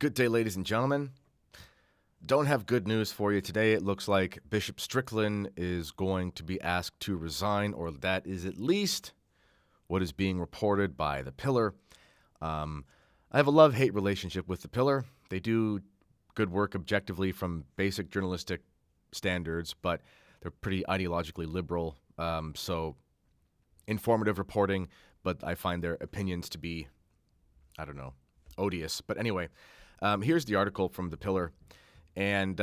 Good day, ladies and gentlemen. Don't have good news for you today. It looks like Bishop Strickland is going to be asked to resign, or that is at least what is being reported by The Pillar. I have a love-hate relationship with The Pillar. They do good work objectively from basic journalistic standards, but they're pretty ideologically liberal. So informative reporting, but I find their opinions to be, odious. But anyway, here's the article from The Pillar. And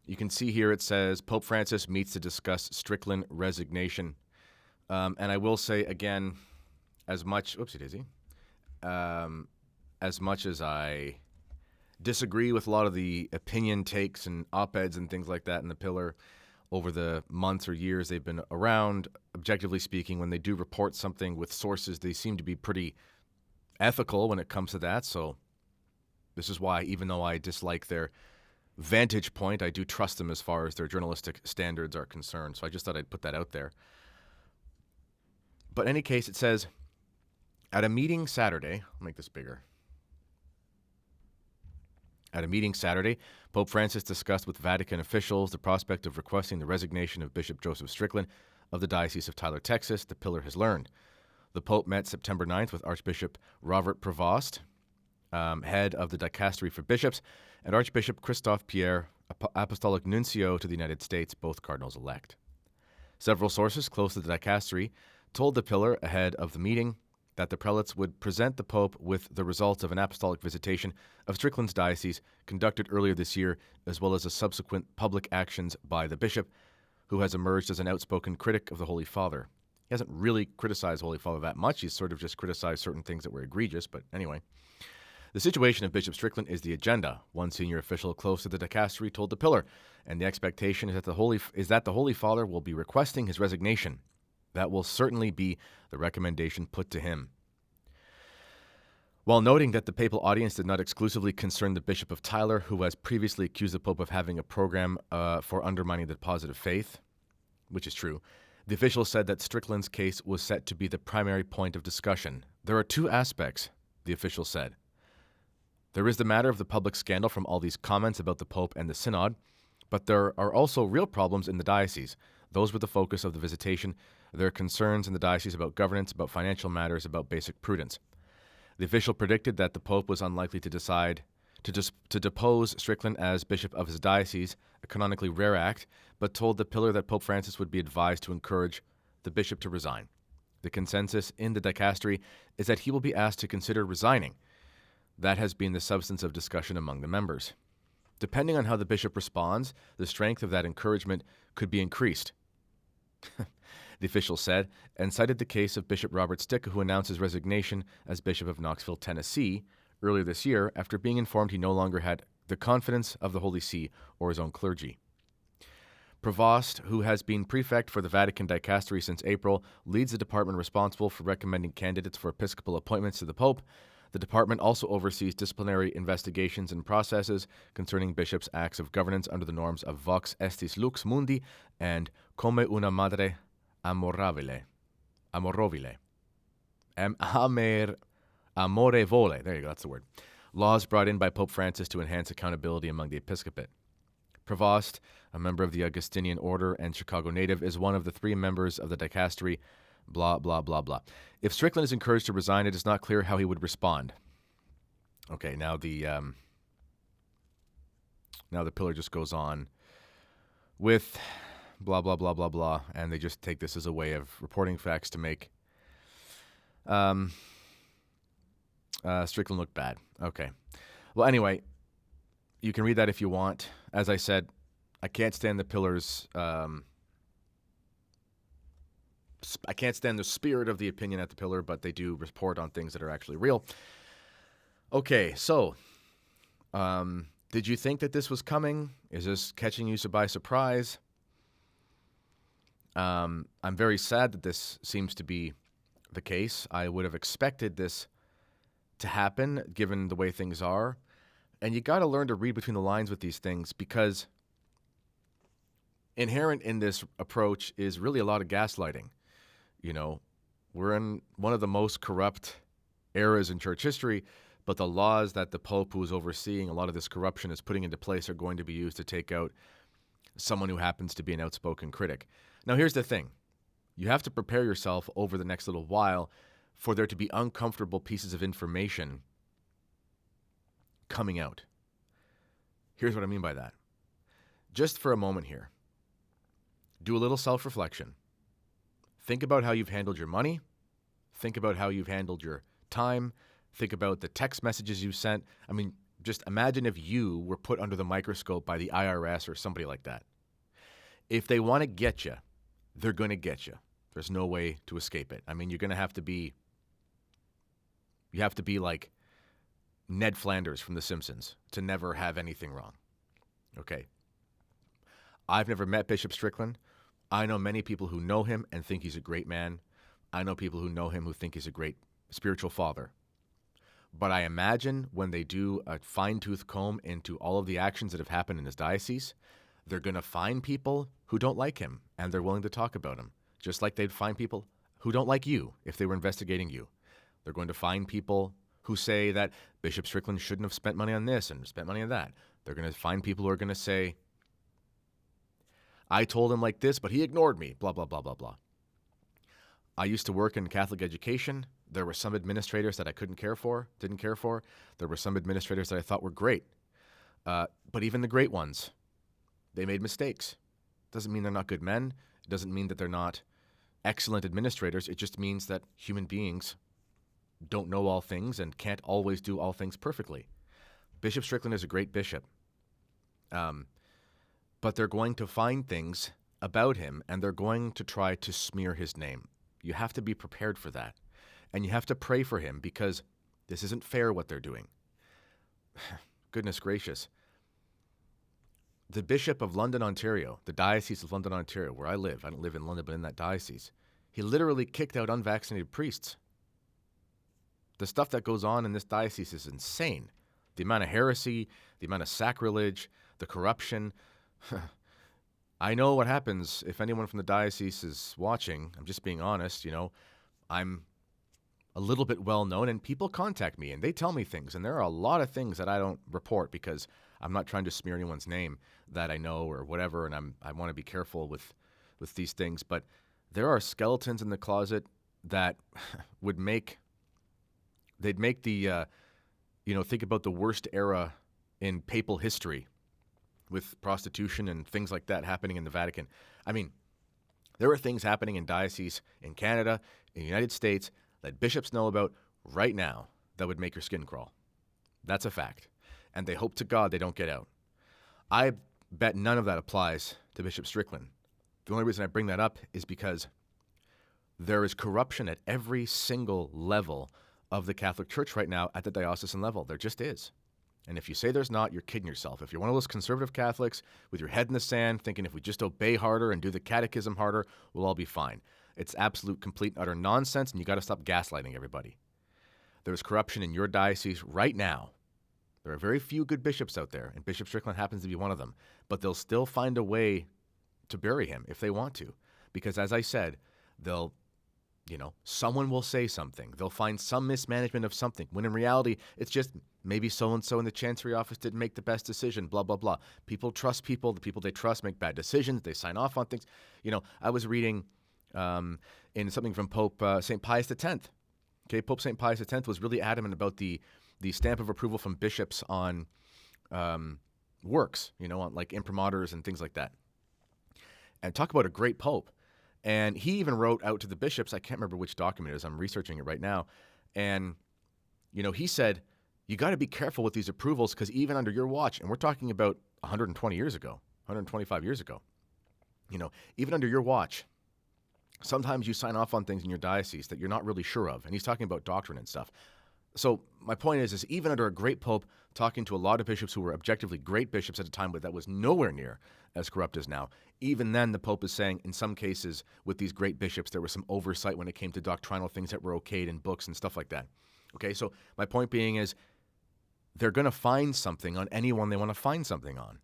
you can see here it says, Pope Francis meets to discuss Strickland resignation. And I will say again, as much as I disagree with a lot of the opinion takes and op-eds and things like that in The Pillar over the months or years they've been around, objectively speaking, when they do report something with sources, they seem to be pretty ethical when it comes to that. So this is why, even though I dislike their vantage point, I do trust them as far as their journalistic standards are concerned. So I just thought I'd put that out there. But in any case, it says, at a meeting Saturday, I'll make this bigger. At a meeting Saturday, Pope Francis discussed with Vatican officials the prospect of requesting the resignation of Bishop Joseph Strickland of the Diocese of Tyler, Texas, The Pillar has learned. The Pope met September 9th with Archbishop Robert Prevost, head of the Dicastery for Bishops, and Archbishop Christophe Pierre, Apostolic Nuncio to the United States, both cardinals-elect. Several sources close to the Dicastery told The Pillar ahead of the meeting that the prelates would present the Pope with the results of an apostolic visitation of Strickland's diocese conducted earlier this year, as well as the subsequent public actions by the bishop, who has emerged as an outspoken critic of the Holy Father. He hasn't really criticized the Holy Father that much. He's sort of just criticized certain things that were egregious, but anyway. The situation of Bishop Strickland is the agenda, one senior official close to the dicastery told The Pillar, and the expectation is that the Holy Father will be requesting his resignation. That will certainly be the recommendation put to him. While noting that the papal audience did not exclusively concern the Bishop of Tyler, who has previously accused the Pope of having a program for undermining the deposit of faith, which is true, the official said that Strickland's case was set to be the primary point of discussion. There are two aspects, the official said. There is the matter of the public scandal from all these comments about the Pope and the Synod, but there are also real problems in the diocese. Those were the focus of the visitation. There are concerns in the diocese about governance, about financial matters, about basic prudence. The official predicted that the Pope was unlikely to decide to depose Strickland as bishop of his diocese, a canonically rare act, but told The Pillar that Pope Francis would be advised to encourage the bishop to resign. The consensus in the dicastery is that he will be asked to consider resigning. That has been the substance of discussion among the members. Depending on how the bishop responds, the strength of that encouragement could be increased. The official said, and cited the case of Bishop Robert Stick, who announced his resignation as Bishop of Knoxville, Tennessee, earlier this year after being informed he no longer had the confidence of the Holy See or his own clergy. Prevost, who has been prefect for the Vatican dicastery since April, leads the department responsible for recommending candidates for episcopal appointments to the Pope. The department also oversees disciplinary investigations and processes concerning bishops' acts of governance under the norms of Vox Estis Lux Mundi and Come una Madre Amorevole. Amorevole. There you go, that's the word. Laws brought in by Pope Francis to enhance accountability among the episcopate. Prevost, a member of the Augustinian Order and Chicago native, is one of the three members of the dicastery. Blah, blah, blah, blah. If Strickland is encouraged to resign, it is not clear how he would respond. Okay, now the Pillar just goes on with blah, blah, blah, blah, blah, and they just take this as a way of reporting facts to make Strickland look bad. Okay. Well, anyway, you can read that if you want. As I said, I can't stand the Pillar's I can't stand the spirit of the opinion at The Pillar, but they do report on things that are actually real. Okay, so did you think that this was coming? Is this catching you by surprise? I'm very sad that this seems to be the case. I would have expected this to happen, given the way things are. And you got to learn to read between the lines with these things, because inherent in this approach is really a lot of gaslighting. You know, we're in one of the most corrupt eras in church history, but the laws that the Pope, who is overseeing a lot of this corruption, is putting into place are going to be used to take out someone who happens to be an outspoken critic. Now, here's the thing. You have to prepare yourself over the next little while for there to be uncomfortable pieces of information coming out. Here's what I mean by that. Just for a moment here, do a little self-reflection. Think about how you've handled your money. Think about how you've handled your time. Think about the text messages you sent. I mean, just imagine if you were put under the microscope by the IRS or somebody like that. If they want to get you, they're going to get you. There's no way to escape it. I mean, you're going to have to be like Ned Flanders from The Simpsons to never have anything wrong. Okay. I've never met Bishop Strickland. I know many people who know him and think he's a great man. I know people who know him who think he's a great spiritual father. But I imagine when they do a fine-tooth comb into all of the actions that have happened in his diocese, they're going to find people who don't like him, and they're willing to talk about him, just like they'd find people who don't like you if they were investigating you. They're going to find people who say that Bishop Strickland shouldn't have spent money on this and spent money on that. They're going to find people who are going to say, I told him like this, but he ignored me, blah, blah, blah, blah, blah. I used to work in Catholic education. There were some administrators that I didn't care for. There were some administrators that I thought were great. But even the great ones, they made mistakes. Doesn't mean they're not good men. It doesn't mean that they're not excellent administrators. It just means that human beings don't know all things and can't always do all things perfectly. Bishop Strickland is a great bishop. But they're going to find things about him, and they're going to try to smear his name. You have to be prepared for that. And you have to pray for him, because this isn't fair what they're doing. Goodness gracious. The Bishop of London, Ontario, the Diocese of London, Ontario, where I live, I don't live in London, but in that diocese, he literally kicked out unvaccinated priests. The stuff that goes on in this diocese is insane. The amount of heresy, the amount of sacrilege, the corruption. I know what happens if anyone from the diocese is watching. I'm just being honest, I'm a little bit well known, and people contact me and they tell me things, and there are a lot of things that I don't report because I'm not trying to smear anyone's name that I know or whatever, and I want to be careful with these things. But there are skeletons in the closet that would make the think about the worst era in papal history with prostitution and things like that happening in the Vatican. I mean, there are things happening in dioceses in Canada, in the United States, that bishops know about right now that would make your skin crawl. That's a fact. And they hope to God they don't get out. I bet none of that applies to Bishop Strickland. The only reason I bring that up is because there is corruption at every single level of the Catholic Church right now at the diocesan level. There just is. And if you say there's not, you're kidding yourself. If you're one of those conservative Catholics with your head in the sand, thinking if we just obey harder and do the catechism harder, we'll all be fine. It's absolute, complete, utter nonsense, and you got to stop gaslighting everybody. There's corruption in your diocese right now. There are very few good bishops out there, and Bishop Strickland happens to be one of them. But they'll still find a way to bury him if they want to. Because as I said, someone will say something. They'll find some mismanagement of something, when in reality, it's just maybe so-and-so in the Chancery office didn't make the best decision, blah, blah, blah. People trust people. The people they trust make bad decisions. They sign off on things. I was reading in something from Pope St. Pius X. Okay, Pope St. Pius X was really adamant about the stamp of approval from bishops on works, on like imprimaturs and things like that. And talk about a great pope. And he even wrote out to the bishops, I can't remember which document it is, I'm researching it right now. And, he said, you got to be careful with these approvals because even under your watch, and we're talking about 120 years ago, 125 years ago, even under your watch, sometimes you sign off on things in your diocese that you're not really sure of. And he's talking about doctrine and stuff. So my point is even under a great pope talking to a lot of bishops who were objectively great bishops at a time, but that was nowhere near as corrupt as now, even then the pope is saying in some cases with these great bishops there was some oversight when it came to doctrinal things that were okayed in books and stuff like that. Okay, so my point being is they're going to find something on anyone they want to find something on.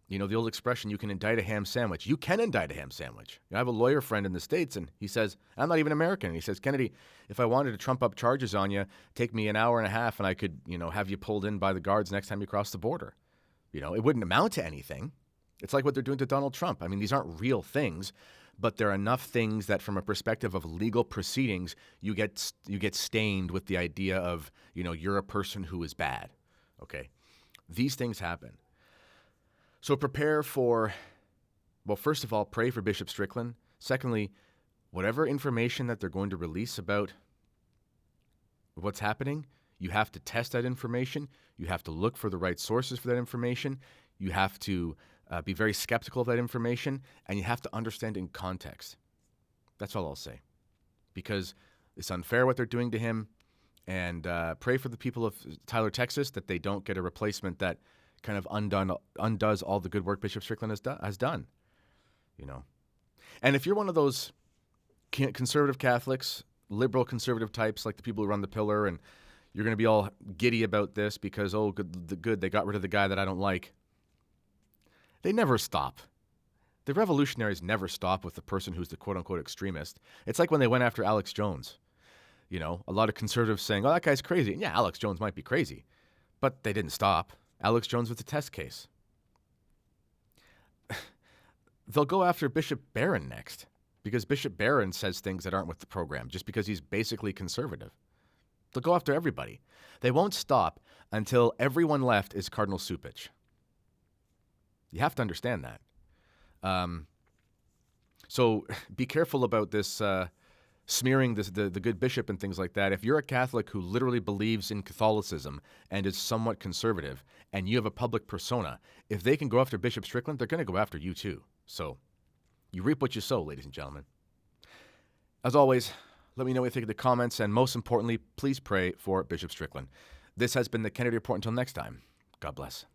You know, the old expression, you can indict a ham sandwich. You can indict a ham sandwich. I have a lawyer friend in the States, and he says, I'm not even American. And he says, Kennedy, if I wanted to trump up charges on you, take me an hour and a half, and I could, have you pulled in by the guards next time you cross the border. It wouldn't amount to anything. It's like what they're doing to Donald Trump. I mean, these aren't real things, but there are enough things that from a perspective of legal proceedings, you get stained with the idea of, you're a person who is bad. Okay? These things happen. So prepare for, first of all, pray for Bishop Strickland. Secondly, whatever information that they're going to release about what's happening, you have to test that information. You have to look for the right sources for that information. You have to be very skeptical of that information, and you have to understand in context. That's all I'll say. Because it's unfair what they're doing to him, and pray for the people of Tyler, Texas, that they don't get a replacement that kind of undoes all the good work Bishop Strickland has done. And if you're one of those conservative Catholics, liberal conservative types like the people who run the Pillar, and you're going to be all giddy about this because, they got rid of the guy that I don't like. They never stop. The revolutionaries never stop with the person who's the quote-unquote extremist. It's like when they went after Alex Jones. A lot of conservatives saying, that guy's crazy. And yeah, Alex Jones might be crazy, but they didn't stop. Alex Jones was a test case. They'll go after Bishop Barron next because Bishop Barron says things that aren't with the program just because he's basically conservative. They'll go after everybody. They won't stop until everyone left is Cardinal Cupich. You have to understand that. So be careful about this smearing the good bishop and things like that. If you're a Catholic who literally believes in Catholicism and is somewhat conservative and you have a public persona, if they can go after Bishop Strickland, they're going to go after you too. So you reap what you sow, ladies and gentlemen. As always, let me know what you think in the comments, and most importantly, please pray for Bishop Strickland. This has been the Kennedy Report. Until next time, God bless.